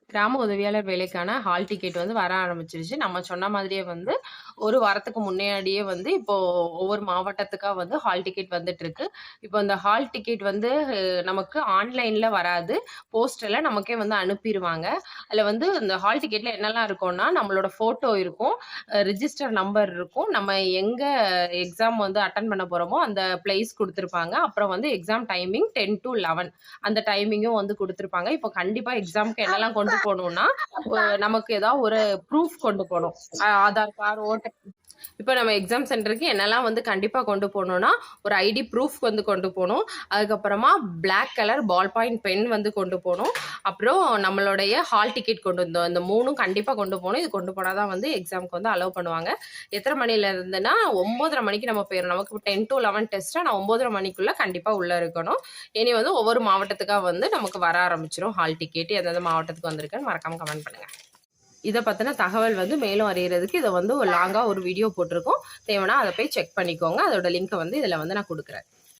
கிராம உதவியாளர் வேலைக்கான ஹால் டிக்கெட் வந்து வர ஆரம்பிச்சிருச்சு. நம்ம சொன்ன மாதிரியே வந்து 1 வாரத்துக்கு முன்னாடியே வந்து இப்போ ஒவ்வொரு மாவட்டத்துக்கா வந்து ஹால் டிக்கெட் வந்துட்டுருக்கு. இப்போ இந்த ஹால் டிக்கெட் வந்து நமக்கு ஆன்லைன்ல வராது. போஸ்ட்ல நமக்கே வந்து அனுப்பிருவாங்க. அதுல வந்து இந்த ஹால் டிக்கெட்ல என்னலாம் இருக்கும்னா, நம்மளோட ஃபோட்டோ இருக்கும், ரிஜிஸ்டர் நம்பர் இருக்கும், நம்ம எங்க எக்ஸாம் வந்து அட்டெண்ட் பண்ண போறோமோ அந்த பிளேஸ் குடுத்துருப்பாங்க. அப்புறம் வந்து எக்ஸாம் டைமிங் 10 டூ 11 அந்த டைமிங்கும் வந்து குடுத்துருப்பாங்க. இப்போ கண்டிப்பா எக்ஸாம்க்கு என்னலாம் கொண்டு போணும்னா, நமக்கு ஏதாவது ஒரு ப்ரூஃப் கொண்டு போணும். ஆதார் கார்டு, இப்ப நம்ம எக்ஸாம் சென்டருக்கு என்னலாம் வந்து கண்டிப்பா கொண்டு போணும்னா, ஒரு ஐடி ப்ரூஃப் வந்து கொண்டு போணும். அதுக்கப்புறமா black colour ball point pen வந்து கொண்டு போணும். அப்புறம் நம்மளுடைய ஹால் டிக்கெட் கொண்டு வந்தோம். இந்த 3ம் கண்டிப்பா கொண்டு போணும். இது கொண்டு போனா தான் வந்து எக்ஸாம்க்கு வந்து அலோவ் பண்ணுவாங்க. எத்தனை மணில இருந்துன்னா 9:30 மணிக்கு நம்ம போயிரும். நமக்கு 10 to 11 டெஸ்ட்டா நான் 9:30 மணிக்குள்ள கண்டிப்பா உள்ள இருக்கணும். இனி வந்து ஒவ்வொரு மாவட்டத்துக்கா வந்து நமக்கு வர ஆரம்பிச்சிரும் ஹால் டிக்கெட். எந்தெந்த மாவட்டத்துக்கு வந்திருக்குன்னு மறக்காம கமெண்ட் பண்ணுங்க. இதை பற்றின தகவல் வந்து மேலும் அறியறதுக்கு இதை வந்து ஒரு லாங்காக ஒரு வீடியோ போட்டிருக்கோம். தேவைன்னா அதை போய் செக் பண்ணிக்கோங்க. அதோட லிங்க்கை வந்து இதில் வந்து நான் கொடுக்குறேன்.